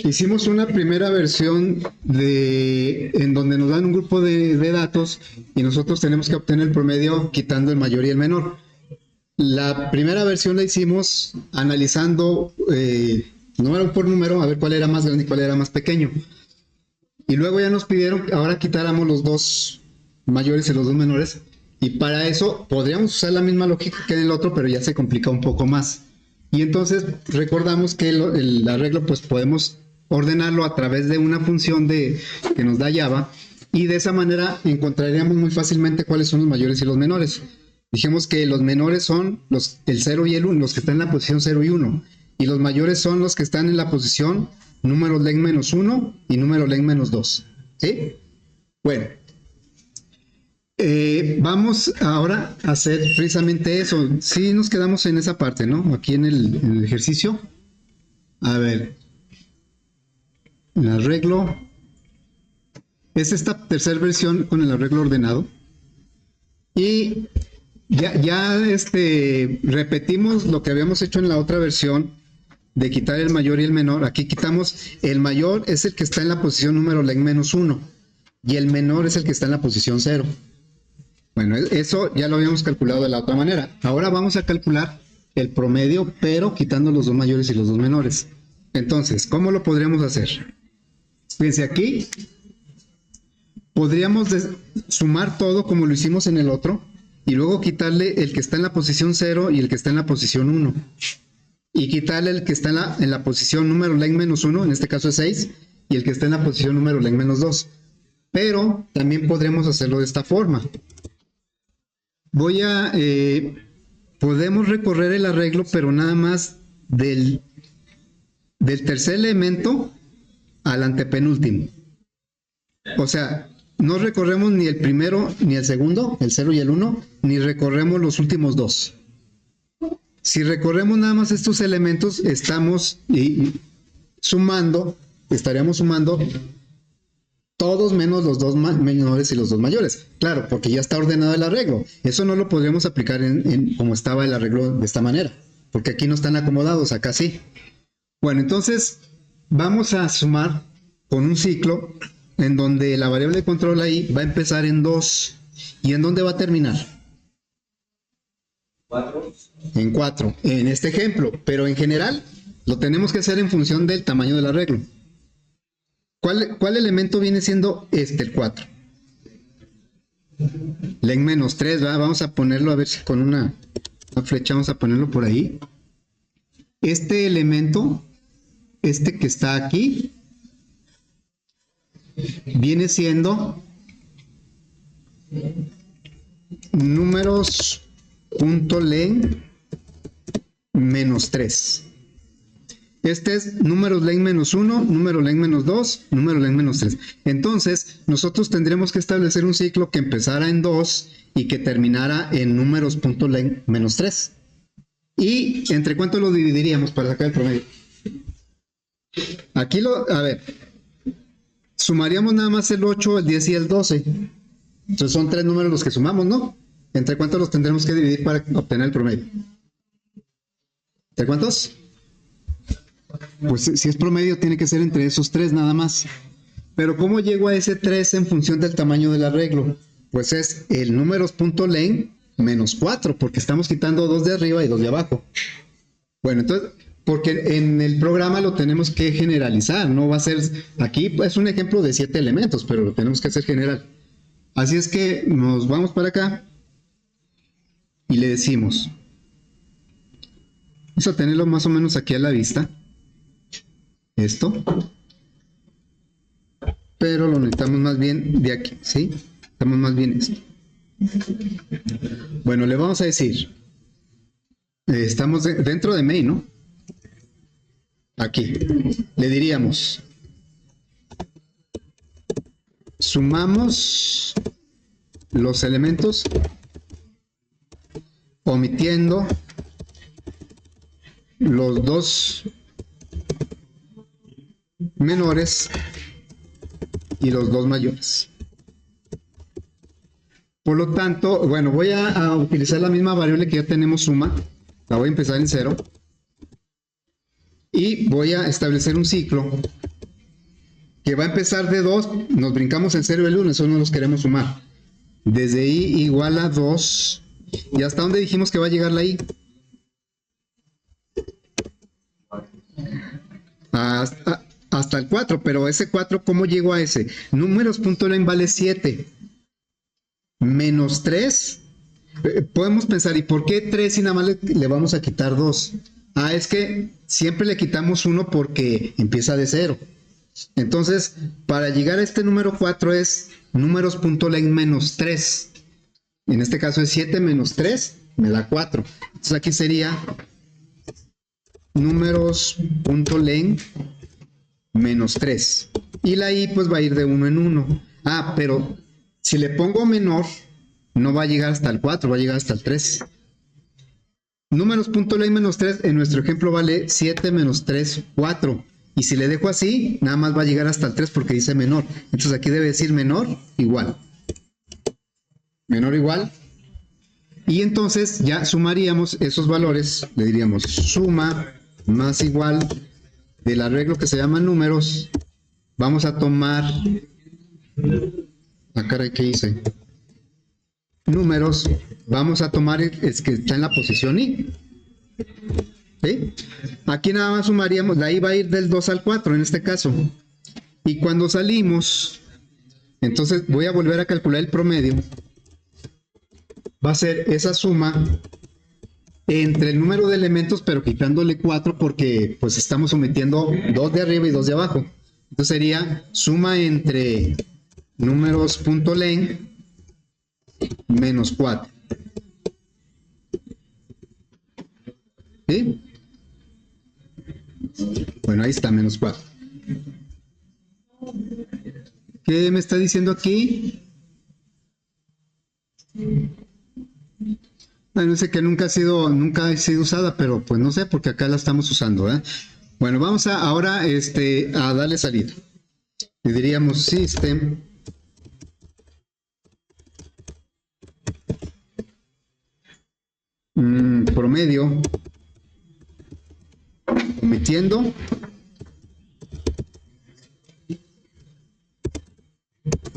Hicimos una primera versión en donde nos dan un grupo de datos y nosotros tenemos que obtener el promedio quitando el mayor y el menor. La primera versión la hicimos analizando número por número, a ver cuál era más grande y cuál era más pequeño. Y luego ya nos pidieron que ahora quitáramos los dos mayores y los dos menores. Y para eso podríamos usar la misma lógica que en el otro, pero ya se complica un poco más. Y entonces recordamos que el arreglo pues podemos ordenarlo a través de una función que nos da Java, y de esa manera encontraríamos muy fácilmente cuáles son los mayores y los menores. Dijimos que los menores son el 0 y el 1, los que están en la posición 0 y 1, y los mayores son los que están en la posición número len menos 1 y número len menos 2. ¿Sí? Bueno, vamos ahora a hacer precisamente eso. Sí nos quedamos en esa parte, ¿no? Aquí en el ejercicio. A ver, el arreglo es esta tercera versión con el arreglo ordenado, y ya repetimos lo que habíamos hecho en la otra versión de quitar el mayor y el menor. Aquí quitamos el mayor, es el que está en la posición número len menos 1, y el menor es el que está en la posición 0. Bueno, eso ya lo habíamos calculado de la otra manera. Ahora vamos a calcular el promedio, pero quitando los dos mayores y los dos menores. Entonces, ¿cómo lo podríamos hacer? Fíjense, aquí podríamos sumar todo como lo hicimos en el otro, y luego quitarle el que está en la posición 0 y el que está en la posición 1. Y quitarle el que está en la posición número len menos 1, en este caso es 6, y el que está en la posición número len menos 2. Pero también podremos hacerlo de esta forma. Podemos recorrer el arreglo, pero nada más del tercer elemento al antepenúltimo. O sea, no recorremos ni el primero ni el segundo, el 0 y el 1, ni recorremos los últimos dos. Si recorremos nada más estos elementos, estaríamos sumando todos menos los dos menores y los dos mayores. Claro, porque ya está ordenado el arreglo. Eso no lo podríamos aplicar como estaba el arreglo de esta manera, porque aquí no están acomodados, acá sí. Bueno, entonces vamos a sumar con un ciclo en donde la variable de control ahí va a empezar en 2. ¿Y en dónde va a terminar? 4. En 4, en este ejemplo. Pero en general lo tenemos que hacer en función del tamaño del arreglo. ¿Cuál elemento viene siendo el 4? Len menos 3, ¿verdad? Vamos a ponerlo, a ver si con una flecha vamos a ponerlo por ahí. Este elemento, que está aquí, viene siendo números.len menos 3. Este es números len menos 1, número len menos 2, número len menos 3. Entonces, nosotros tendremos que establecer un ciclo que empezara en 2 y que terminara en números.len menos 3. ¿Y entre cuánto lo dividiríamos para sacar el promedio? Aquí a ver, sumaríamos nada más el 8, el 10 y el 12. Entonces son 3 números los que sumamos, ¿no? ¿Entre cuántos los tendremos que dividir para obtener el promedio? ¿Entre cuántos? Pues si es promedio tiene que ser entre esos 3 nada más. Pero ¿cómo llego a ese 3 en función del tamaño del arreglo? Pues es el números.len menos 4, porque estamos quitando 2 de arriba y 2 de abajo. Bueno, entonces, porque en el programa lo tenemos que generalizar, no va a ser, aquí es un ejemplo de 7 elementos, pero lo tenemos que hacer general. Así es que nos vamos para acá y le decimos, vamos a tenerlo más o menos aquí a la vista, esto, pero lo necesitamos más bien de aquí, ¿sí? Necesitamos más bien esto. Bueno, le vamos a decir, estamos dentro de main, ¿no? Aquí, le diríamos, sumamos los elementos omitiendo los dos menores y los dos mayores. Por lo tanto, bueno, voy a utilizar la misma variable que ya tenemos suma, la voy a empezar en 0 y voy a establecer un ciclo que va a empezar de 2, nos brincamos el 0 y el 1, eso no los queremos sumar. Desde i igual a 2, ¿y hasta dónde dijimos que va a llegar la i? Hasta el 4, pero ese 4, ¿cómo llegó a ese? Números.len vale 7. Menos 3. Podemos pensar, ¿y por qué 3 y nada más le vamos a quitar 2? Es que siempre le quitamos 1 porque empieza de 0. Entonces, para llegar a este número 4 es números.len menos 3. En este caso es 7 menos 3, me da 4. Entonces aquí sería números.len menos 3. Y la i pues va a ir de 1 en 1. Pero si le pongo menor, no va a llegar hasta el 4, va a llegar hasta el 3. Números.len menos 3 en nuestro ejemplo vale 7 menos 3, 4. Y si le dejo así, nada más va a llegar hasta el 3 porque dice menor. Entonces aquí debe decir menor igual. Menor igual. Y entonces ya sumaríamos esos valores. Le diríamos suma más igual del arreglo que se llama números. Vamos a tomar... caray, ¿qué hice? Números. Vamos a tomar el que está en la posición i. ¿Sí? Aquí nada más sumaríamos, la i va a ir del 2 al 4 en este caso. Y cuando salimos, entonces voy a volver a calcular el promedio. Va a ser esa suma entre el número de elementos, pero quitándole 4 porque pues estamos sometiendo 2 de arriba y 2 de abajo. Entonces sería suma entre números.len menos 4. ¿Sí? Bueno, ahí está, menos 4. ¿Qué me está diciendo aquí? Bueno, sé que nunca ha sido usada, pero pues no sé, porque acá la estamos usando, ¿eh? Bueno, vamos ahora a darle salida. Le diríamos system promedio metiendo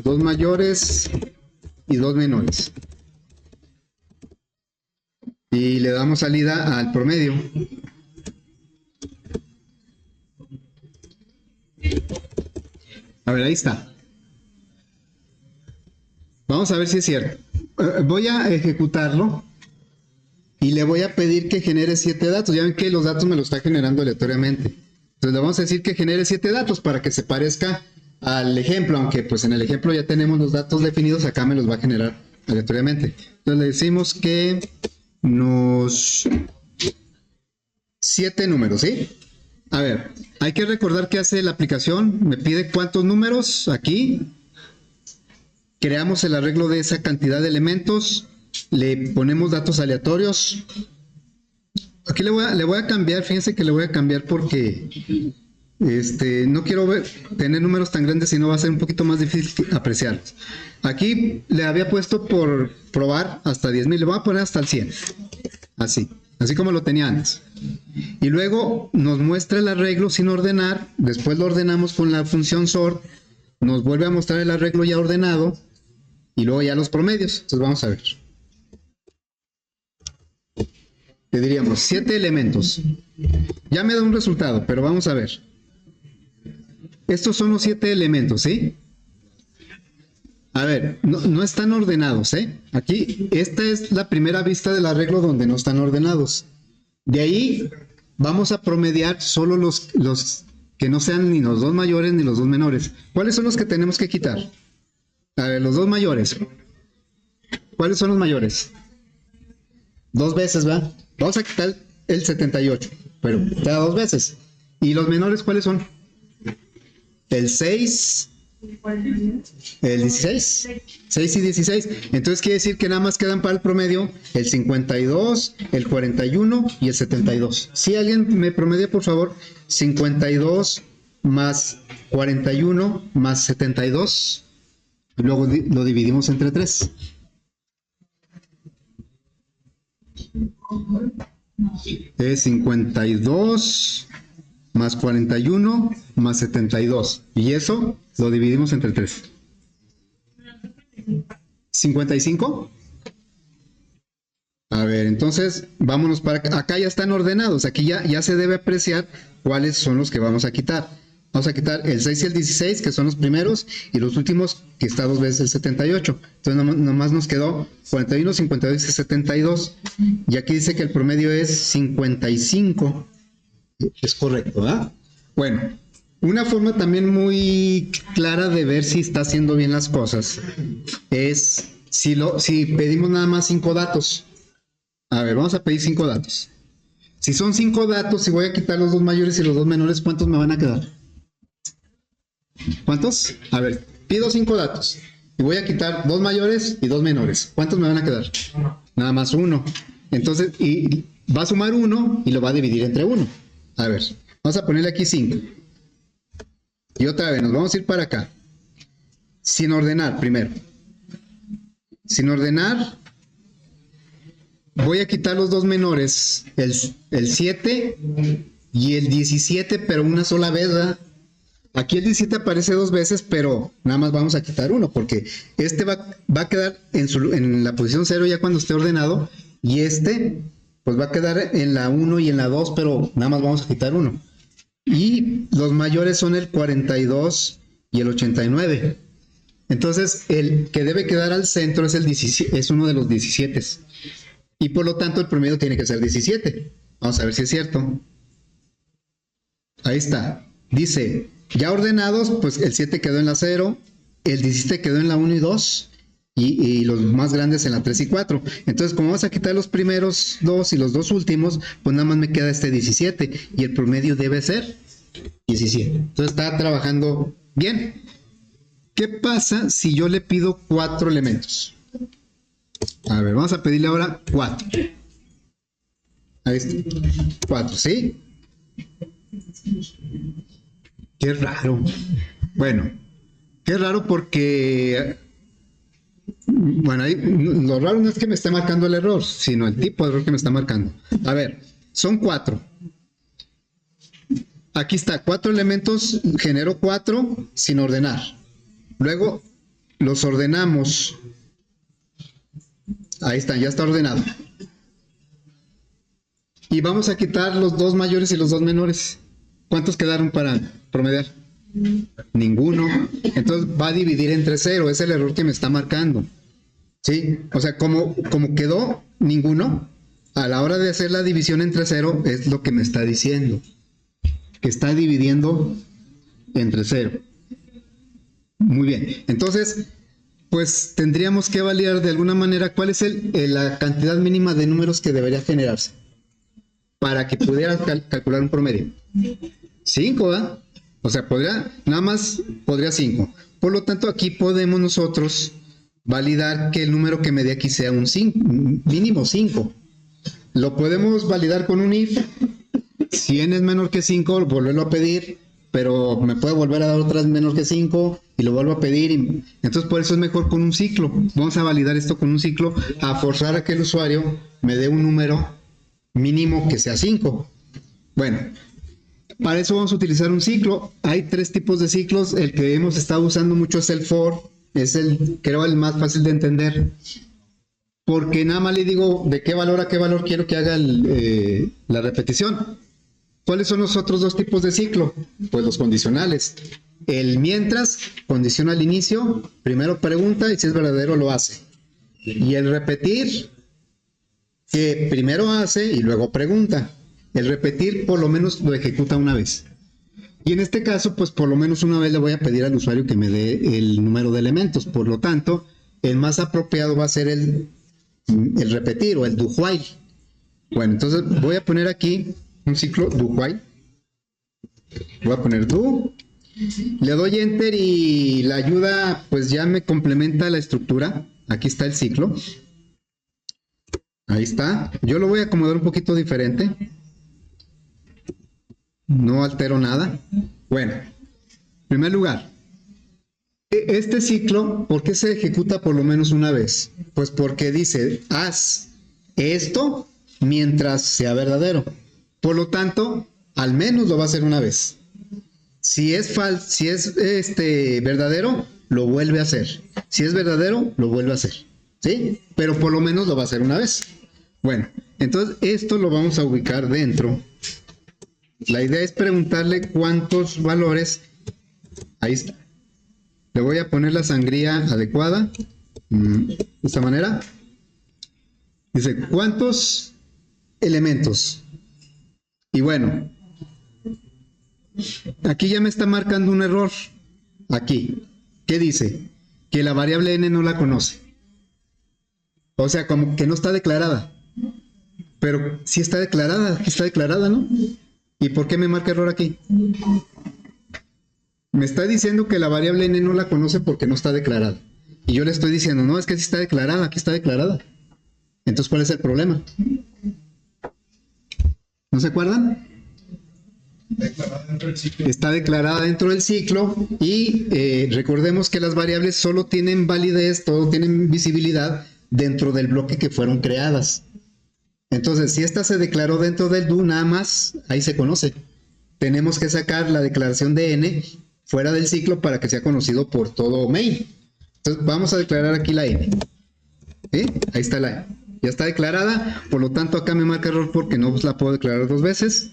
dos mayores y dos menores. Y le damos salida al promedio. A ver, ahí está. Vamos a ver si es cierto. Voy a ejecutarlo y le voy a pedir que genere 7 datos. Ya ven que los datos me los está generando aleatoriamente. Entonces le vamos a decir que genere 7 datos para que se parezca al ejemplo, aunque pues en el ejemplo ya tenemos los datos definidos, acá me los va a generar aleatoriamente. Entonces le decimos que nos 7 números, ¿sí? A ver, hay que recordar que hace la aplicación, me pide cuántos números aquí, creamos el arreglo de esa cantidad de elementos, le ponemos datos aleatorios. Aquí le voy a cambiar, fíjense que le voy a cambiar porque no quiero tener números tan grandes, si no va a ser un poquito más difícil apreciarlos. Aquí le había puesto por probar hasta 10,000, le voy a poner hasta el 100, así como lo tenía antes. Y luego nos muestra el arreglo sin ordenar, después lo ordenamos con la función sort, nos vuelve a mostrar el arreglo ya ordenado y luego ya los promedios. Entonces vamos a ver. Le diríamos 7 elementos. Ya me da un resultado, pero vamos a ver. Estos son los 7 elementos, ¿sí? A ver, no están ordenados, ¿eh? Aquí, esta es la primera vista del arreglo donde no están ordenados. De ahí vamos a promediar solo los que no sean ni los dos mayores ni los dos menores. ¿Cuáles son los que tenemos que quitar? A ver, los dos mayores. ¿Cuáles son los mayores? 2 veces, ¿va? Vamos a quitar el 78, pero te da 2 veces. ¿Y los menores cuáles son? El 6, el 16, 6 y 16. Entonces quiere decir que nada más quedan para el promedio el 52, el 41 y el 72. Si alguien me promedia, por favor, 52 más 41 más 72. Y luego lo dividimos entre 3. Es 52 más 41 más 72. Y eso lo dividimos entre 3. ¿55? A ver, entonces vámonos para acá. Acá ya están ordenados. Aquí ya se debe apreciar cuáles son los que vamos a quitar. Vamos a quitar el 6 y el 16, que son los primeros, y los últimos, que está 2 veces el 78. Entonces nomás nos quedó 41, 52 y 72. Y aquí dice que el promedio es 55. Es correcto, ¿verdad? Bueno, una forma también muy clara de ver si está haciendo bien las cosas es si pedimos nada más 5 datos. A ver, vamos a pedir 5 datos. Si son 5 datos y voy a quitar los 2 mayores y los 2 menores, ¿cuántos me van a quedar? ¿Cuántos? A ver, pido 5 datos y voy a quitar 2 mayores y 2 menores. ¿Cuántos me van a quedar? Nada más 1. Entonces, y va a sumar 1 y lo va a dividir entre 1. A ver, vamos a ponerle aquí 5. Y otra vez, nos vamos a ir para acá. Sin ordenar, primero. Sin ordenar, voy a quitar los 2 menores, el 7 y el 17, pero una sola vez, ¿verdad? Aquí el 17 aparece 2 veces, pero nada más vamos a quitar 1, porque este va a quedar en la posición 0 ya cuando esté ordenado, y este pues va a quedar en la 1 y en la 2, pero nada más vamos a quitar 1. Y los mayores son el 42 y el 89. Entonces, el que debe quedar al centro es el 17, es uno de los 17. Y por lo tanto, el promedio tiene que ser 17. Vamos a ver si es cierto. Ahí está. Dice, ya ordenados, pues el 7 quedó en la 0, el 17 quedó en la 1 y 2, y los más grandes en la 3 y 4. Entonces, como vamos a quitar los primeros 2 y los 2 últimos, pues nada más me queda este 17, y el promedio debe ser 17. Entonces está trabajando bien. ¿Qué pasa si yo le pido 4 elementos? A ver, vamos a pedirle ahora 4. Ahí está. 4, ¿sí? Qué raro. Bueno, qué raro porque... Bueno, ahí, lo raro no es que me esté marcando el error, sino el tipo de error que me está marcando. A ver, son 4. Aquí está, 4 elementos, genero 4 sin ordenar. Luego los ordenamos. Ahí está, ya está ordenado. Y vamos a quitar los 2 mayores y los 2 menores. ¿Cuántos quedaron para promediar? Ninguno. Entonces va a dividir entre 0. Es el error que me está marcando. ¿Sí? O sea, como quedó ninguno, a la hora de hacer la división entre 0 es lo que me está diciendo. Que está dividiendo entre 0. Muy bien. Entonces, pues tendríamos que validar de alguna manera cuál es la cantidad mínima de números que debería generarse para que pudiera calcular un promedio. 5, ¿verdad? O sea, nada más podría 5. Por lo tanto, aquí podemos nosotros validar que el número que me dé aquí sea un 5, mínimo 5. Lo podemos validar con un if. Si n es menor que 5, volverlo a pedir, pero me puede volver a dar otras menor que 5 y lo vuelvo a pedir. Entonces, por eso es mejor con un ciclo. Vamos a validar esto con un ciclo, a forzar a que el usuario me dé un número mínimo que sea 5. Bueno, para eso vamos a utilizar un ciclo. Hay 3 tipos de ciclos. El que hemos estado usando mucho es el for. Es creo el más fácil de entender. Porque nada más le digo de qué valor a qué valor quiero que haga la repetición. ¿Cuáles son los otros 2 tipos de ciclo? Pues los condicionales. El mientras condiciona al inicio, primero pregunta y si es verdadero lo hace. Y el repetir, que primero hace y luego pregunta. El repetir por lo menos lo ejecuta una vez. Y en este caso, pues por lo menos una vez le voy a pedir al usuario que me dé el número de elementos. Por lo tanto, el más apropiado va a ser el repetir o el do while. Bueno, entonces voy a poner aquí un ciclo do while. Voy a poner do. Le doy enter y la ayuda pues ya me complementa la estructura. Aquí está el ciclo. Ahí está. Yo lo voy a acomodar un poquito diferente. No altero nada. Bueno, en primer lugar, este ciclo, ¿por qué se ejecuta por lo menos una vez? Pues porque dice, haz esto mientras sea verdadero. Por lo tanto, Al menos lo va a hacer una vez. Si es verdadero, lo vuelve a hacer. Si es verdadero, lo vuelve a hacer. ¿Sí? Pero por lo menos lo va a hacer una vez. Bueno, entonces esto lo vamos a ubicar dentro. La idea es preguntarle cuántos valores. Ahí está. Le voy a poner la sangría adecuada. De esta manera. Dice, ¿cuántos elementos? Y bueno, aquí ya me está marcando un error. Aquí. ¿Qué dice? Que la variable n no la conoce. O sea, como que no está declarada. Pero sí está declarada, ¿no? ¿Y por qué me marca error aquí? Me está diciendo que la variable n no la conoce porque no está declarada. Y yo le estoy diciendo, no, es que sí está declarada, aquí está declarada. Entonces, ¿cuál es el problema? ¿No se acuerdan? Está declarada dentro del ciclo y recordemos que las variables solo tienen validez, todo tienen visibilidad dentro del bloque que fueron creadas. Entonces, si esta se declaró dentro del do, nada más, ahí se conoce. Tenemos que sacar la declaración de n fuera del ciclo para que sea conocido por todo main. Entonces, vamos a declarar aquí la n. Ahí está la n. Ya está declarada, por lo tanto acá me marca error porque no la puedo declarar dos veces.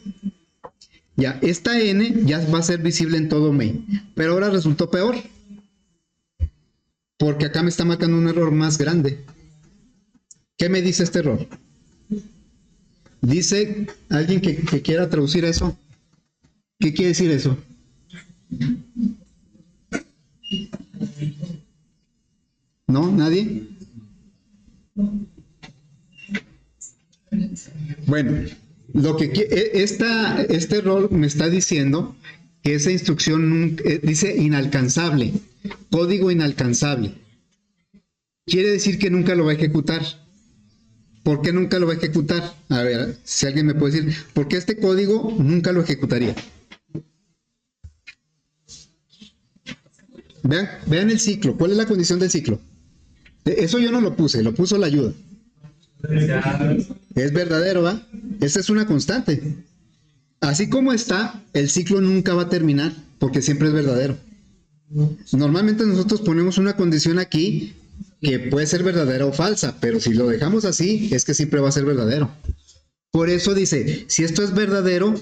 Ya, esta n ya va a ser visible en todo main. Pero ahora resultó peor. Porque acá me está marcando un error más grande. ¿Qué me dice este error? Dice alguien que quiera traducir eso. ¿Qué quiere decir eso? ¿No? ¿Nadie? Bueno, lo que este error me está diciendo que esa instrucción dice inalcanzable, código inalcanzable. Quiere decir que nunca lo va a ejecutar. ¿Por qué nunca lo va a ejecutar? A ver, si alguien me puede decir, ¿por qué este código nunca lo ejecutaría? Vean el ciclo. ¿Cuál es la condición del ciclo? Eso yo no lo puse, lo puso la ayuda. Es verdadero, ¿va? Esa es una constante. Así como está, el ciclo nunca va a terminar, porque siempre es verdadero. Normalmente nosotros ponemos una condición aquí que puede ser verdadera o falsa, pero si lo dejamos así, es que siempre va a ser verdadero. Por eso dice, si esto es verdadero,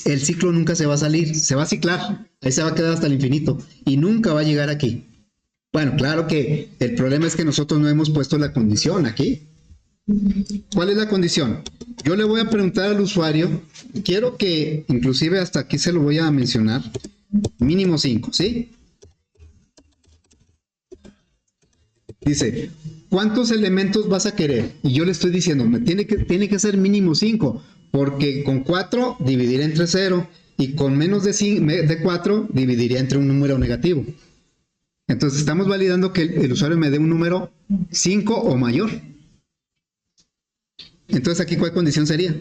el ciclo nunca se va a salir, se va a ciclar, ahí se va a quedar hasta el infinito, y nunca va a llegar aquí. Bueno, claro que el problema es que nosotros no hemos puesto la condición aquí. ¿Cuál es la condición? Yo le voy a preguntar al usuario, quiero que, inclusive hasta aquí se lo voy a mencionar, mínimo 5, ¿sí? Dice, ¿cuántos elementos vas a querer? Y yo le estoy diciendo, tiene que ser mínimo 5, porque con 4 dividiré entre 0 y con menos de 4 dividiría entre un número negativo. Entonces estamos validando que el usuario me dé un número 5 o mayor. Entonces aquí, ¿cuál condición sería?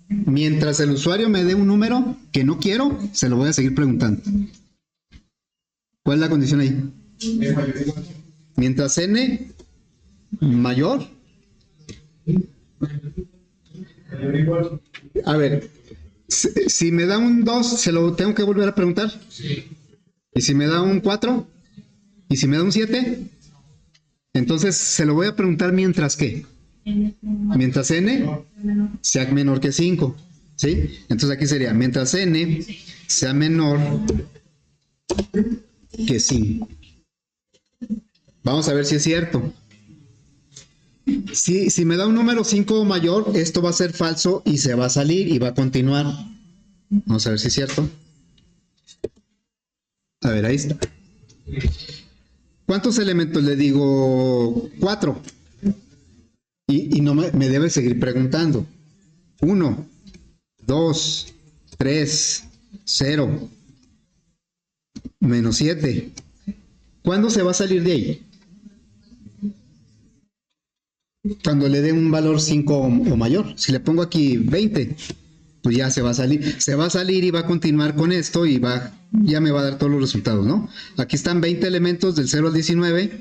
Mientras el usuario me dé un número que no quiero, se lo voy a seguir preguntando. ¿Cuál es la condición ahí? Mientras n mayor. A ver, si me da un 2, ¿se lo tengo que volver a preguntar? Sí. ¿Y si me da un 4? ¿Y si me da un 7? Entonces se lo voy a preguntar mientras ¿qué? Mientras n sea menor que 5, ¿sí? Entonces aquí sería, mientras n sea menor que 5. Vamos a ver si es cierto. Si me da un número 5 o mayor, esto va a ser falso y se va a salir y va a continuar. Vamos a ver si es cierto. A ver, ahí está. ¿Cuántos elementos le digo? 4. Y no me debe seguir preguntando. 1, 2, 3, 0, menos 7. ¿Cuándo se va a salir de ahí? Cuando le dé un valor 5 o mayor. Si le pongo aquí 20, pues ya se va a salir. Se va a salir y va a continuar con esto y ya me va a dar todos los resultados, ¿no? Aquí están 20 elementos del 0 al 19,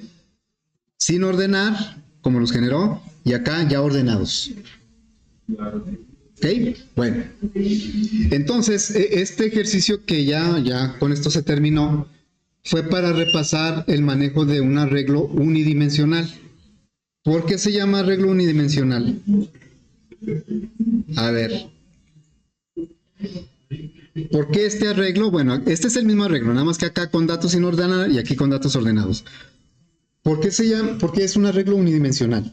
sin ordenar, como los generó, y acá ya ordenados. ¿Ok? ¿Ok? Bueno. Entonces, este ejercicio que ya con esto se terminó, fue para repasar el manejo de un arreglo unidimensional. ¿Por qué se llama arreglo unidimensional? A ver. ¿Por qué este arreglo? Bueno, este es el mismo arreglo, nada más que acá con datos sin ordenar y aquí con datos ordenados. ¿Por qué se llama? ¿Por qué es un arreglo unidimensional?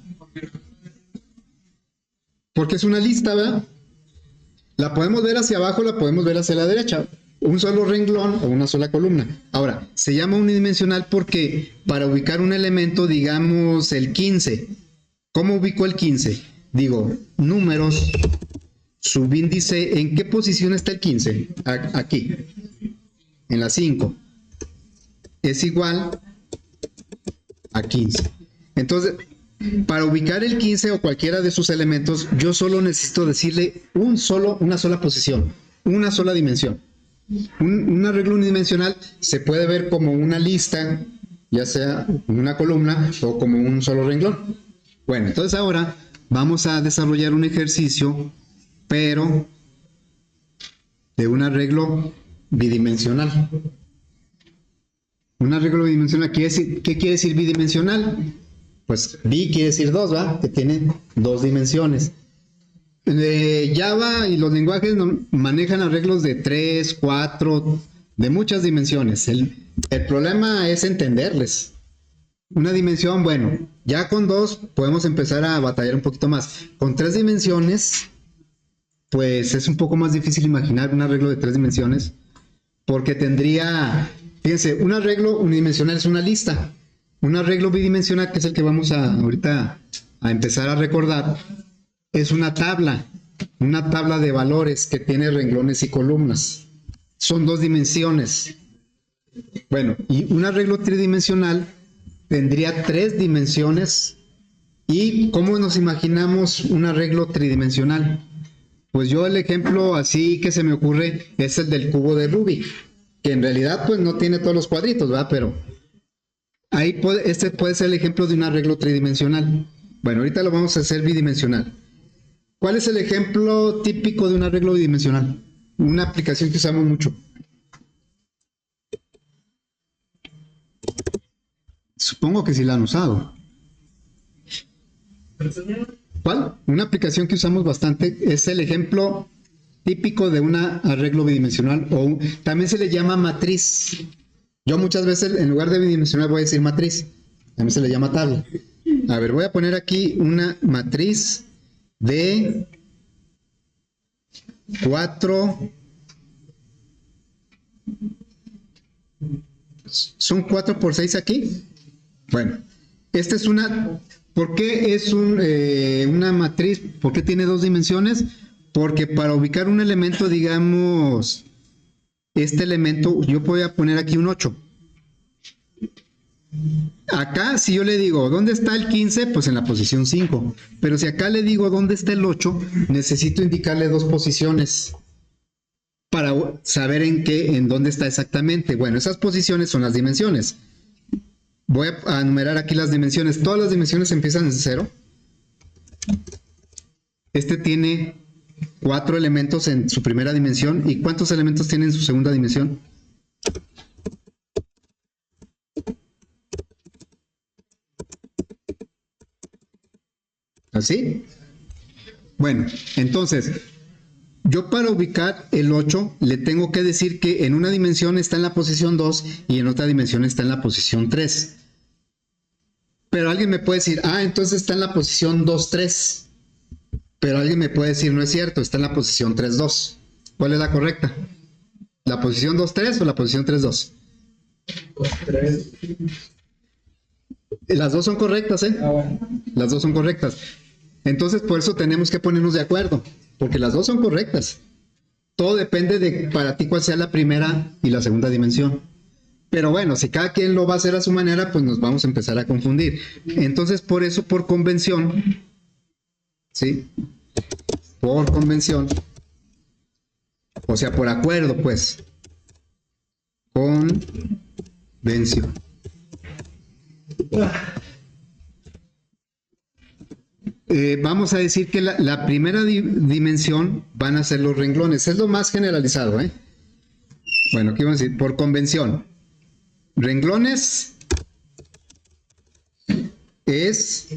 Porque es una lista, ¿verdad? La podemos ver hacia abajo, la podemos ver hacia la derecha. Un solo renglón o una sola columna. Ahora, se llama unidimensional porque para ubicar un elemento, digamos el 15. ¿Cómo ubico el 15? Digo, números, subíndice, ¿en qué posición está el 15? Aquí, en la 5. Es igual a 15. Entonces, para ubicar el 15 o cualquiera de sus elementos, yo solo necesito decirle una sola posición, una sola dimensión. Un arreglo unidimensional se puede ver como una lista, ya sea una columna o como un solo renglón. Bueno, entonces ahora vamos a desarrollar un ejercicio, pero de un arreglo bidimensional. Un arreglo bidimensional, ¿qué quiere decir bidimensional? Pues bi quiere decir 2, ¿va? Que tiene 2 dimensiones. Java y los lenguajes manejan arreglos de 3, 4, de muchas dimensiones. El problema es entenderles. Una dimensión, bueno, ya con 2 podemos empezar a batallar un poquito más. Con 3 dimensiones, pues es un poco más difícil imaginar un arreglo de 3 dimensiones, porque fíjense, un arreglo unidimensional es una lista. Un arreglo bidimensional, que es el que vamos ahorita a empezar a recordar, es una tabla de valores que tiene renglones y columnas. Son 2 dimensiones. Bueno, y un arreglo tridimensional tendría 3 dimensiones. ¿Y cómo nos imaginamos un arreglo tridimensional? Pues yo el ejemplo así que se me ocurre es el del cubo de Rubik, que en realidad pues no tiene todos los cuadritos, ¿verdad? Pero este puede ser el ejemplo de un arreglo tridimensional. Bueno, ahorita lo vamos a hacer bidimensional. ¿Cuál es el ejemplo típico de un arreglo bidimensional? Una aplicación que usamos mucho. Supongo que sí la han usado. ¿Cuál? Una aplicación que usamos bastante es el ejemplo típico de un arreglo bidimensional, o también se le llama matriz. Yo muchas veces en lugar de bidimensional voy a decir matriz. También se le llama tabla. A ver, voy a poner aquí una matriz de 4. ¿Son 4 por 6 aquí? Bueno, esta es una. ¿Por qué es una matriz? ¿Por qué tiene 2 dimensiones? Porque para ubicar un elemento, digamos, este elemento, yo voy a poner aquí un 8. Acá, si yo le digo, ¿dónde está el 15? Pues en la posición 5. Pero si acá le digo, ¿dónde está el 8? Necesito indicarle 2 posiciones para saber en dónde está exactamente. Bueno, esas posiciones son las dimensiones. Voy a enumerar aquí las dimensiones. Todas las dimensiones empiezan en 0. Este tiene 4 elementos en su primera dimensión. ¿Y cuántos elementos tiene en su segunda dimensión? ¿Así? Bueno, entonces, yo para ubicar el 8 le tengo que decir que en una dimensión está en la posición 2 y en otra dimensión está en la posición 3. Pero alguien me puede decir, entonces está en la posición 2, 3. Pero alguien me puede decir, no es cierto, está en la posición 3, 2. ¿Cuál es la correcta? ¿La posición 2, 3 o la posición 3, 2? 3. Las dos son correctas, ¿eh? Bueno. Las dos son correctas. Entonces, por eso tenemos que ponernos de acuerdo, porque las dos son correctas. Todo depende de para ti cuál sea la primera y la segunda dimensión. Pero bueno, si cada quien lo va a hacer a su manera, pues nos vamos a empezar a confundir. Entonces, por eso, por convención, ¿sí? Por convención, o sea, por acuerdo, pues. Convención. vamos a decir que la primera dimensión van a ser los renglones. Es lo más generalizado, ¿eh? Bueno, ¿qué vamos a decir? Por convención. Renglones es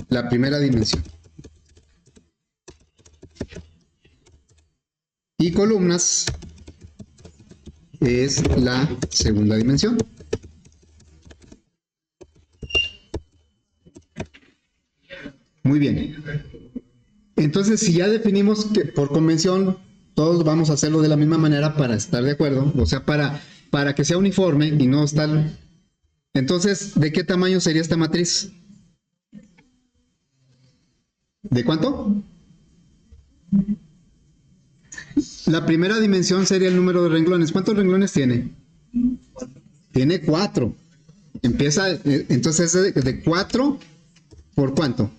la primera dimensión. Y columnas es la segunda dimensión. Muy bien. Entonces, si ya definimos que por convención todos vamos a hacerlo de la misma manera para estar de acuerdo, o sea, para que sea uniforme y no estar... Entonces, ¿de qué tamaño sería esta matriz? ¿De cuánto? La primera dimensión sería el número de renglones. ¿Cuántos renglones tiene? Tiene 4. Empieza, entonces es de 4 por ¿cuánto?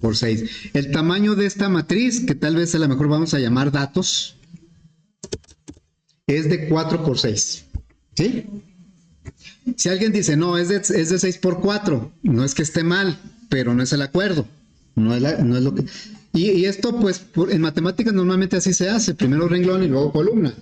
Por 6. El tamaño de esta matriz, que tal vez a lo mejor vamos a llamar datos, es de 4 por 6. ¿Sí? Si alguien dice, no, es de 6 por 4, no es que esté mal, pero no es el acuerdo. No es lo que... Y esto, pues, en matemáticas normalmente así se hace, primero renglón y luego columna.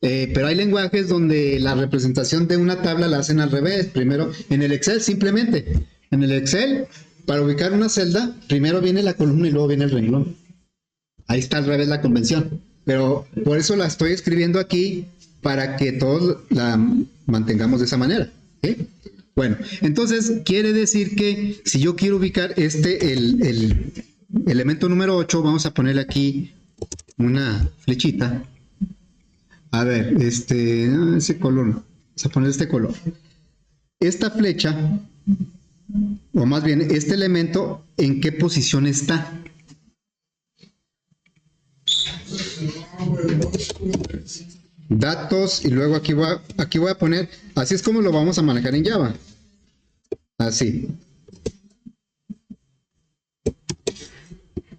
Pero hay lenguajes donde la representación de una tabla la hacen al revés. Primero, en el Excel simplemente. En el Excel, para ubicar una celda, primero viene la columna y luego viene el renglón. Ahí está al revés la convención. Pero por eso la estoy escribiendo aquí, para que todos la mantengamos de esa manera. ¿Sí? Bueno, entonces quiere decir que si yo quiero ubicar el elemento número 8, vamos a ponerle aquí una flechita. A ver, ese color, vamos a poner este color. Esta flecha, o más bien este elemento, ¿en qué posición está? Datos, y luego aquí voy a poner, así es como lo vamos a manejar en Java. Así.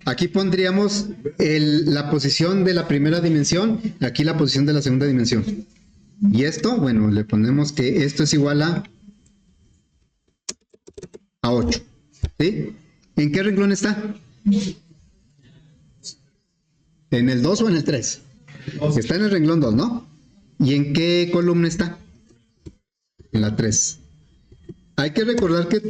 Aquí pondríamos la posición de la primera dimensión, aquí la posición de la segunda dimensión. Y esto, bueno, le ponemos que esto es igual a 8. ¿Sí? ¿En qué renglón está? ¿En el 2 o en el 3? Está en el renglón 2, ¿no? ¿Y en qué columna está? En la 3. Hay que recordar que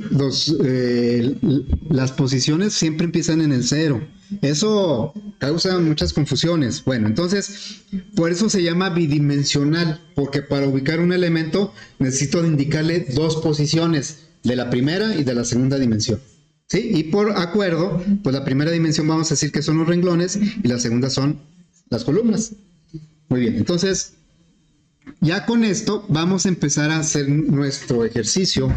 las posiciones siempre empiezan en el 0. Eso causa muchas confusiones. Bueno, entonces, por eso se llama bidimensional, porque para ubicar un elemento necesito indicarle dos posiciones, de la primera y de la segunda dimensión. ¿Sí? Y por acuerdo, pues la primera dimensión vamos a decir que son los renglones y la segunda son las columnas. Muy bien, entonces, ya con esto vamos a empezar a hacer nuestro ejercicio.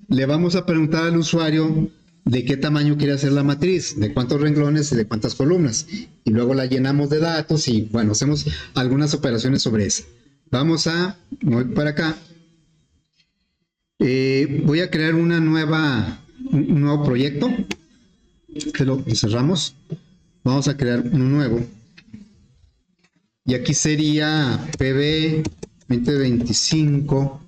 Le vamos a preguntar al usuario de qué tamaño quiere hacer la matriz, de cuántos renglones y de cuántas columnas. Y luego la llenamos de datos y, bueno, hacemos algunas operaciones sobre eso. Voy para acá. Voy a crear un nuevo proyecto. Que lo cerramos. Vamos a crear uno nuevo. Y aquí sería PB 2025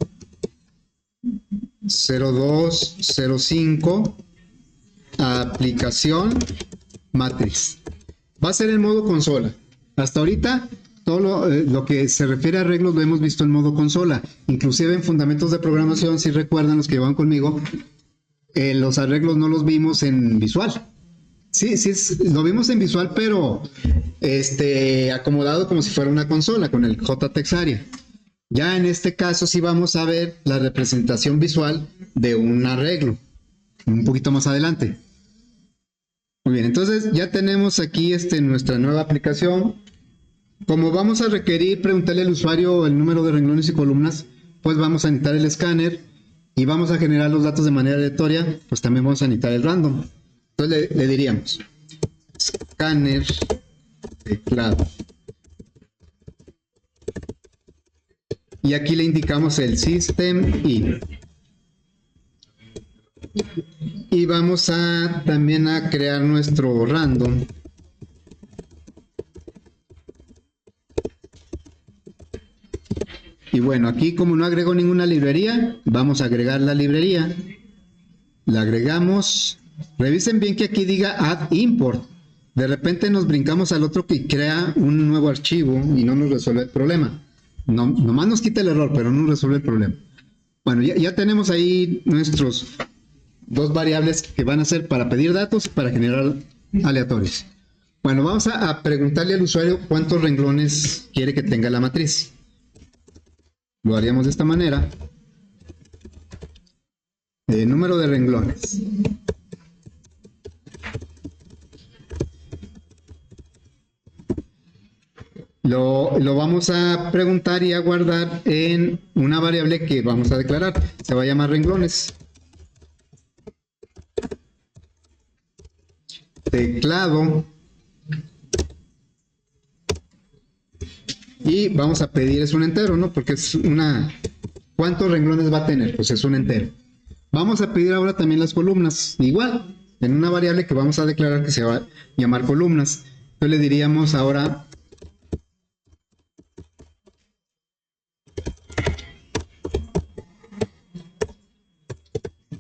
0205 aplicación matriz. Va a ser en modo consola. Hasta ahorita todo lo que se refiere a arreglos lo hemos visto en modo consola. Inclusive en fundamentos de programación, si recuerdan los que llevan conmigo, los arreglos no los vimos en visual. Sí, lo vimos en visual, pero acomodado como si fuera una consola con el JTeX Aria. Ya en este caso sí vamos a ver la representación visual de un arreglo, un poquito más adelante. Muy bien, entonces ya tenemos aquí nuestra nueva aplicación. Como vamos a requerir preguntarle al usuario el número de renglones y columnas, pues vamos a necesitar el escáner y vamos a generar los datos de manera aleatoria, pues también vamos a necesitar el random. Entonces le diríamos escáner teclado. Y aquí le indicamos el system y vamos también a crear nuestro random. Y bueno, aquí como no agrego ninguna librería, vamos a agregar la librería. La agregamos Revisen bien que aquí diga add import. De repente nos brincamos al otro que crea un nuevo archivo y no nos resuelve el problema. No, nomás nos quita el error, pero no nos resuelve el problema. Bueno, ya tenemos ahí nuestros dos variables que van a ser para pedir datos y para generar aleatorios. Bueno, vamos a preguntarle al usuario cuántos renglones quiere que tenga la matriz. Lo haríamos de esta manera. Número de renglones. Lo vamos a preguntar y a guardar en una variable que vamos a declarar. Se va a llamar renglones. Teclado. Y vamos a pedir, es un entero, ¿no? Porque es una... ¿Cuántos renglones va a tener? Pues es un entero. Vamos a pedir ahora también las columnas. Igual, en una variable que vamos a declarar que se va a llamar columnas. Entonces le diríamos ahora...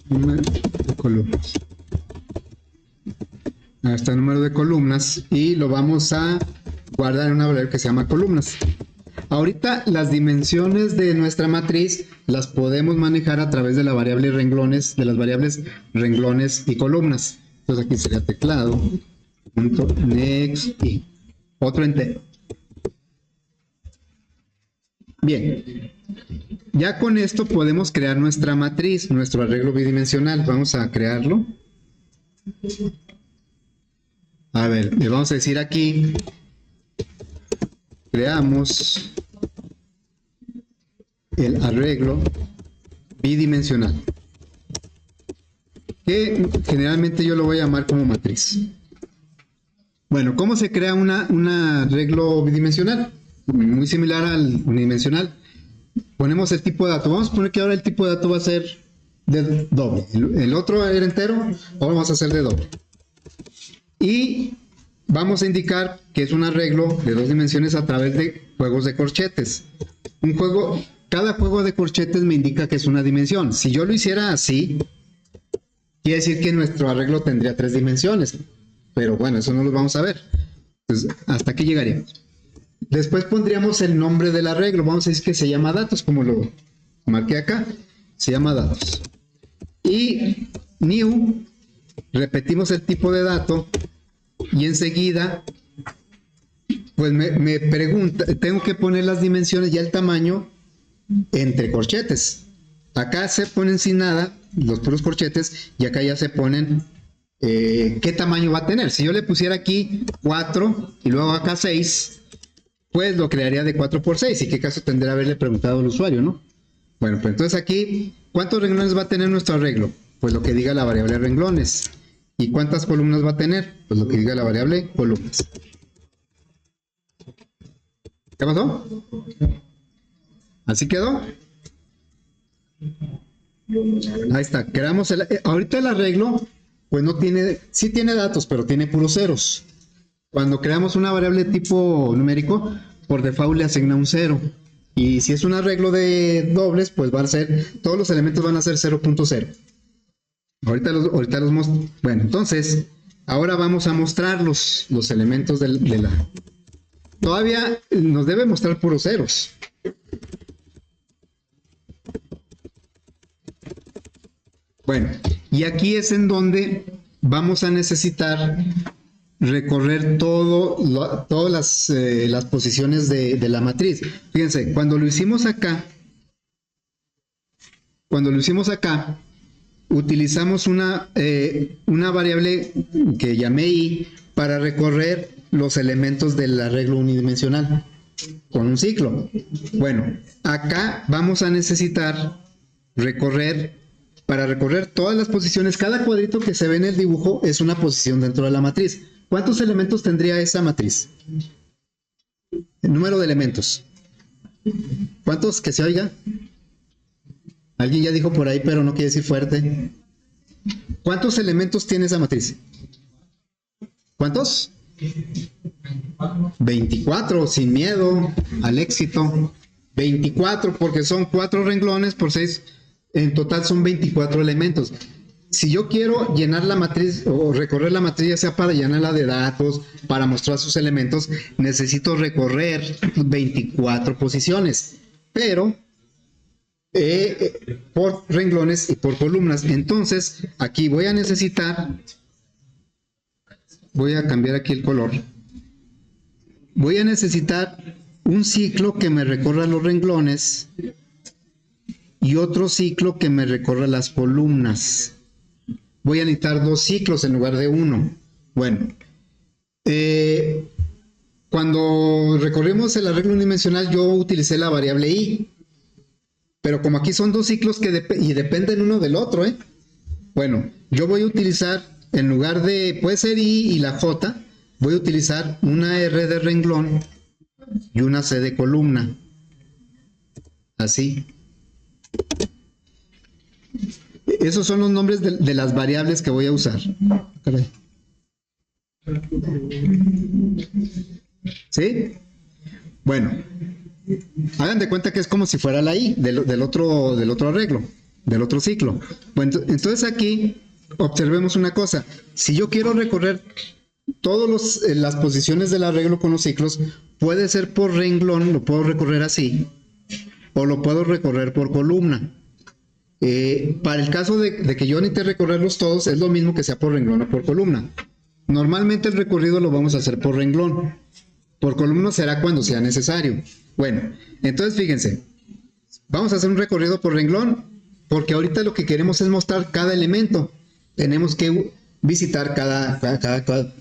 número de columnas. Ahí está el número de columnas y lo vamos a guardar en una variable que se llama columnas. Ahorita las dimensiones de nuestra matriz las podemos manejar a través de la variable renglones, de las variables renglones y columnas. Entonces aquí sería teclado, next y otro entero. Bien, ya con esto podemos crear nuestra matriz, nuestro arreglo bidimensional. Vamos a crearlo. A ver, le vamos a decir aquí, creamos el arreglo bidimensional, que generalmente yo lo voy a llamar como matriz. Bueno, ¿cómo se crea un arreglo bidimensional? Muy similar al unidimensional. Ponemos el tipo de dato. Vamos a poner que ahora el tipo de dato va a ser de doble. El otro era entero, ahora vamos a hacer de doble. Y vamos a indicar que es un arreglo de dos dimensiones a través de juegos de corchetes. Cada juego de corchetes me indica que es una dimensión. Si yo lo hiciera así, quiere decir que nuestro arreglo tendría tres dimensiones. Pero bueno, eso no lo vamos a ver. Entonces, hasta aquí llegaríamos. Después pondríamos el nombre del arreglo. Vamos a decir que se llama datos, como lo marqué acá. Se llama datos. Y new, repetimos el tipo de dato. Y enseguida, pues me pregunta, tengo que poner las dimensiones y el tamaño entre corchetes. Acá se ponen sin nada, los puros corchetes, y acá ya se ponen qué tamaño va a tener. Si yo le pusiera aquí 4 y luego acá 6, pues lo crearía de 4 por 6. ¿Y qué caso tendría haberle preguntado al usuario, no? Bueno, pues entonces aquí, ¿cuántos renglones va a tener nuestro arreglo? Pues lo que diga la variable renglones. ¿Y cuántas columnas va a tener? Pues lo que diga la variable columnas. ¿Qué pasó? ¿Así quedó? Ahí está. Creamos ahorita el arreglo, pues no tiene, sí tiene datos, pero tiene puros ceros. Cuando creamos una variable tipo numérico, por default le asigna un 0. Y si es un arreglo de dobles, pues va a ser, todos los elementos van a ser 0.0. Ahorita los muestro. Bueno, entonces, ahora vamos a mostrar los elementos de la... Todavía nos debe mostrar puros ceros. Bueno, y aquí es en donde vamos a necesitar recorrer todas las posiciones de la matriz. Fíjense, cuando lo hicimos acá, utilizamos una variable que llamé i para recorrer los elementos del arreglo unidimensional con un ciclo. Bueno, acá vamos a necesitar para recorrer todas las posiciones. Cada cuadrito que se ve en el dibujo es una posición dentro de la matriz. ¿Cuántos elementos tendría esa matriz? El número de elementos. ¿Cuántos? Que se oiga. Alguien ya dijo por ahí, pero no quiere decir fuerte. ¿Cuántos elementos tiene esa matriz? ¿Cuántos? 24, sin miedo al éxito. 24, porque son 4 renglones por 6. En total son 24 elementos. Si yo quiero llenar la matriz o recorrer la matriz, ya sea para llenarla de datos, para mostrar sus elementos, necesito recorrer 24 posiciones, pero por renglones y por columnas. Entonces, aquí voy a necesitar, voy a cambiar aquí el color, voy a necesitar un ciclo que me recorra los renglones y otro ciclo que me recorra las columnas. Voy a necesitar 2 ciclos en lugar de 1. Bueno, cuando recorrimos el arreglo unidimensional yo utilicé la variable i, pero como aquí son 2 ciclos que dependen uno del otro, bueno, yo voy a utilizar, en lugar de, puede ser i y la j, voy a utilizar una r de renglón y una c de columna, así. Esos son los nombres de las variables que voy a usar. ¿Sí? Bueno, hagan de cuenta que es como si fuera la i del otro arreglo, del otro ciclo. Bueno, entonces aquí observemos una cosa. Si yo quiero recorrer todas las posiciones del arreglo con los ciclos, puede ser por renglón, lo puedo recorrer así, o lo puedo recorrer por columna. Para el caso de que yo necesite recorrerlos todos, es lo mismo que sea por renglón o por columna. Normalmente el recorrido lo vamos a hacer por renglón. Por columna será cuando sea necesario. Bueno, entonces fíjense, vamos a hacer un recorrido por renglón, porque ahorita lo que queremos es mostrar cada elemento. Tenemos que visitar cada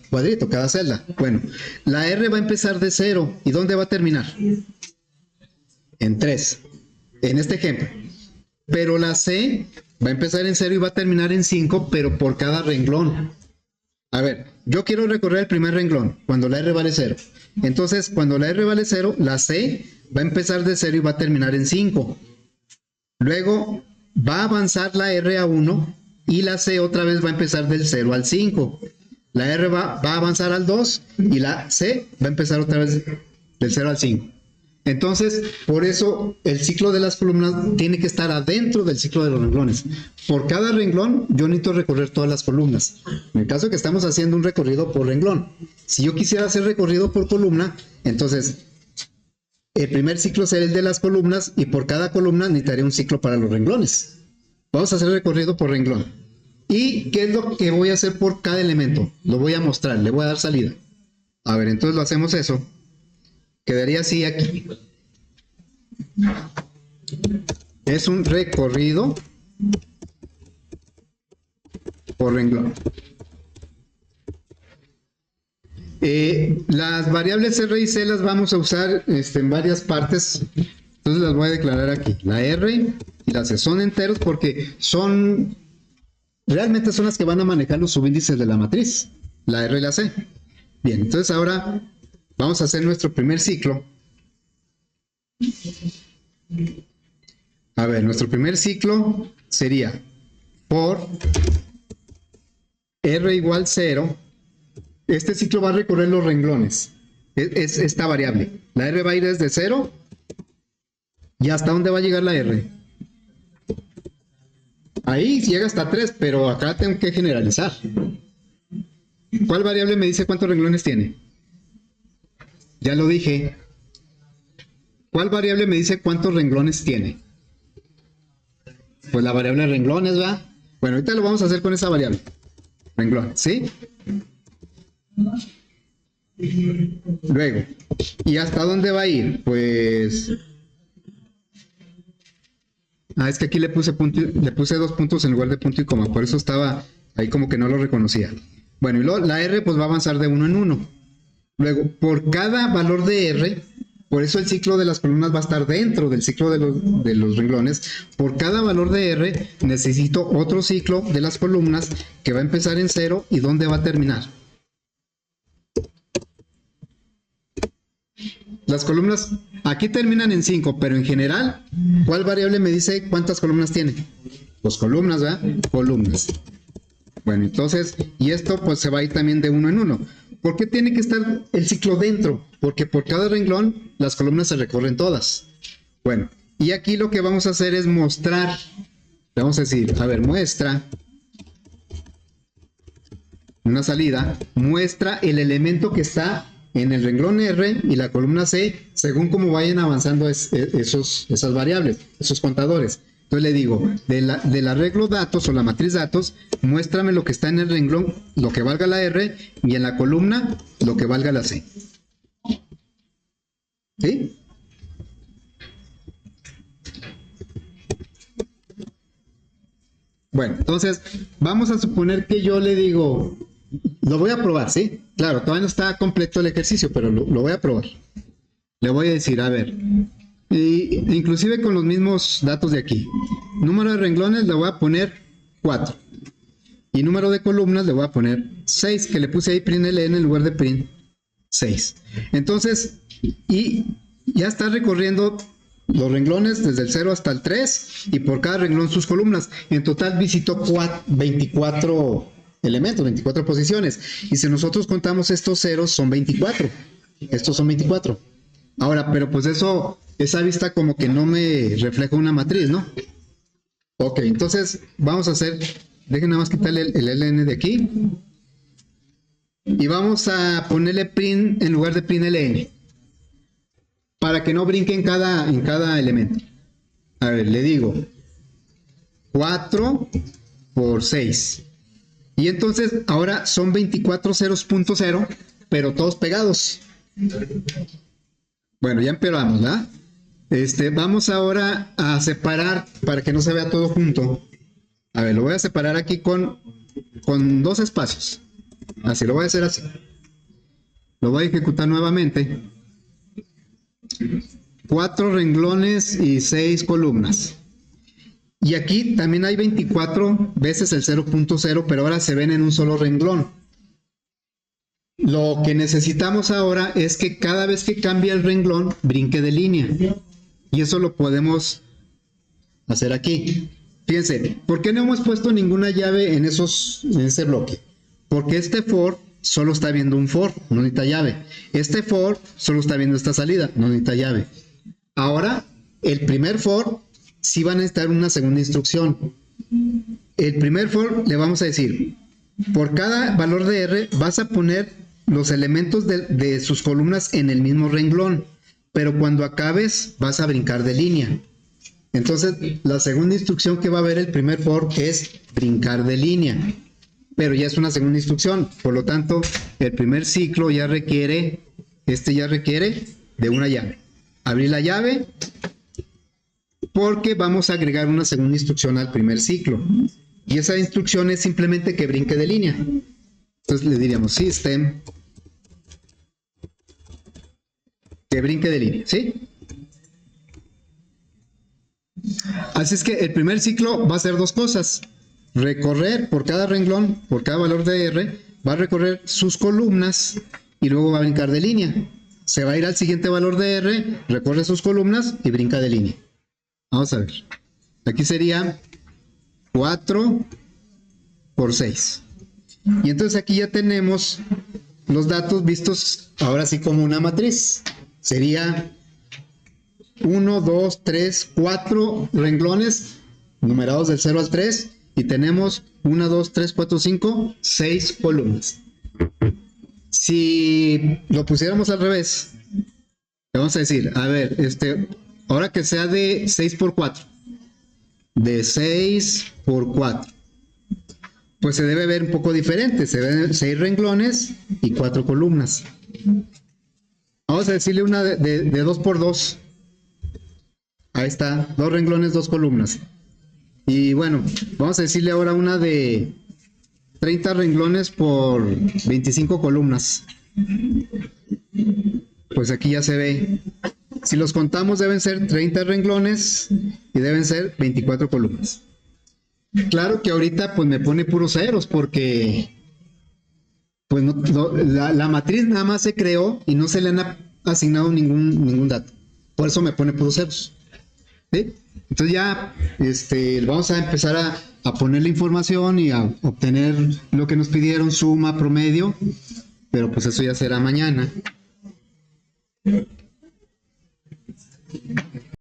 cuadrito, cada celda. Bueno, la R va a empezar de 0. ¿Y dónde va a terminar? En 3. En este ejemplo. Pero la C va a empezar en 0 y va a terminar en 5, pero por cada renglón. A ver, yo quiero recorrer el primer renglón cuando la R vale 0. Entonces, cuando la R vale 0, la C va a empezar de 0 y va a terminar en 5. Luego va a avanzar la R a 1 y la C otra vez va a empezar del 0 al 5. La R va a avanzar al 2 y la C va a empezar otra vez del 0 al 5. Entonces, por eso el ciclo de las columnas tiene que estar adentro del ciclo de los renglones. Por cada renglón, yo necesito recorrer todas las columnas. En el caso que estamos haciendo un recorrido por renglón. Si yo quisiera hacer recorrido por columna, entonces el primer ciclo será el de las columnas y por cada columna necesitaría un ciclo para los renglones. Vamos a hacer recorrido por renglón. ¿Y qué es lo que voy a hacer por cada elemento? Lo voy a mostrar, le voy a dar salida. A ver, entonces lo hacemos eso. Quedaría así aquí. Es un recorrido por renglón. Las variables R y C las vamos a usar en varias partes. Entonces las voy a declarar aquí. La R y la C son enteros porque realmente son las que van a manejar los subíndices de la matriz. La R y la C. Bien, entonces ahora vamos a hacer nuestro primer ciclo. A ver, nuestro primer ciclo sería por R igual 0. Este ciclo va a recorrer los renglones. Es esta variable. La R va a ir desde 0. ¿Y hasta dónde va a llegar la R? Ahí llega hasta 3, pero acá tengo que generalizar. ¿Cuál variable me dice cuántos renglones tiene? Ya lo dije. ¿Cuál variable me dice cuántos renglones tiene? Pues la variable de renglones, ¿verdad? Bueno, ahorita lo vamos a hacer con esa variable. Renglón, ¿sí? Luego, ¿y hasta dónde va a ir? Pues... es que aquí le puse 2 puntos en lugar de punto y coma. Por eso estaba ahí como que no lo reconocía. Bueno, y luego la R pues va a avanzar de 1 en 1. Luego, por cada valor de R, por eso el ciclo de las columnas va a estar dentro del ciclo de los renglones. Por cada valor de R, necesito otro ciclo de las columnas que va a empezar en 0 y ¿dónde va a terminar? Las columnas aquí terminan en 5, pero en general, ¿cuál variable me dice cuántas columnas tiene? Pues columnas, ¿verdad? Columnas. Bueno, entonces, y esto pues se va a ir también de 1 en 1. ¿Por qué tiene que estar el ciclo dentro? Porque por cada renglón las columnas se recorren todas. Bueno, y aquí lo que vamos a hacer es mostrar. Le vamos a decir, a ver, muestra una salida, muestra el elemento que está en el renglón R y la columna C, según cómo vayan avanzando esas variables, esos contadores. Entonces le digo, del arreglo datos o la matriz datos, muéstrame lo que está en el renglón, lo que valga la R, y en la columna, lo que valga la C. ¿Sí? Bueno, entonces, vamos a suponer que yo le digo, lo voy a probar, ¿sí? Claro, todavía no está completo el ejercicio, pero lo voy a probar. Le voy a decir, a ver, inclusive con los mismos datos de aquí. Número de renglones le voy a poner 4. Y número de columnas le voy a poner 6, que le puse ahí print LN en lugar de print 6. Entonces, y ya está recorriendo los renglones desde el 0 hasta el 3 y por cada renglón sus columnas. En total visitó 24 elementos, 24 posiciones. Y si nosotros contamos estos ceros, son 24. Estos son 24. Ahora, pero pues esa vista como que no me refleja una matriz, ¿no? Ok, entonces vamos a hacer, dejen nada más quitarle el LN de aquí. Y vamos a ponerle print en lugar de print LN. Para que no brinque en cada elemento. A ver, le digo 4 por 6. Y entonces ahora son 24 ceros.0, pero todos pegados. Bueno, ya empeoramos, ¿verdad? Vamos ahora a separar para que no se vea todo junto. A ver, lo voy a separar aquí con 2 espacios. Así, lo voy a hacer así. Lo voy a ejecutar nuevamente. 4 renglones y 6 columnas. Y aquí también hay 24 veces el 0.0, pero ahora se ven en un solo renglón. Lo que necesitamos ahora es que cada vez que cambie el renglón, brinque de línea. Y eso lo podemos hacer aquí. Fíjense, ¿por qué no hemos puesto ninguna llave en ese bloque? Porque este for solo está viendo un for, no necesita llave. Este for solo está viendo esta salida, no necesita llave. Ahora, el primer for sí va a necesitar una segunda instrucción. El primer for le vamos a decir, por cada valor de R vas a poner los elementos de sus columnas en el mismo renglón, pero cuando acabes vas a brincar de línea. Entonces, la segunda instrucción que va a haber el primer for es brincar de línea. Pero ya es una segunda instrucción, por lo tanto, el primer ciclo ya requiere, ya requiere de una llave. Abrir la llave, porque vamos a agregar una segunda instrucción al primer ciclo. Y esa instrucción es simplemente que brinque de línea. Entonces le diríamos system, que brinque de línea, ¿sí? Así es que el primer ciclo va a hacer 2 cosas. Recorrer por cada renglón, por cada valor de R, va a recorrer sus columnas y luego va a brincar de línea. Se va a ir al siguiente valor de R, recorre sus columnas y brinca de línea. Vamos a ver. Aquí sería 4 por 6. Y entonces aquí ya tenemos los datos vistos ahora sí como una matriz. Sería 1, 2, 3, 4 renglones numerados del 0 al 3. Y tenemos 1, 2, 3, 4, 5, 6 columnas. Si lo pusiéramos al revés, le vamos a decir, a ver, ahora que sea de 6 por 4, de 6 por 4, pues se debe ver un poco diferente. Se ven 6 renglones y 4 columnas. Vamos a decirle una de 2 por 2. Ahí está, 2 renglones, 2 columnas. Y bueno, vamos a decirle ahora una de 30 renglones por 25 columnas. Pues aquí ya se ve. Si los contamos deben ser 30 renglones y deben ser 24 columnas. Claro que ahorita pues me pone puros ceros porque pues la matriz nada más se creó y no se le han asignado ningún dato. Por eso me pone puros ceros. ¿Sí? Entonces ya vamos a empezar a poner la información y a obtener lo que nos pidieron, suma, promedio, pero pues eso ya será mañana.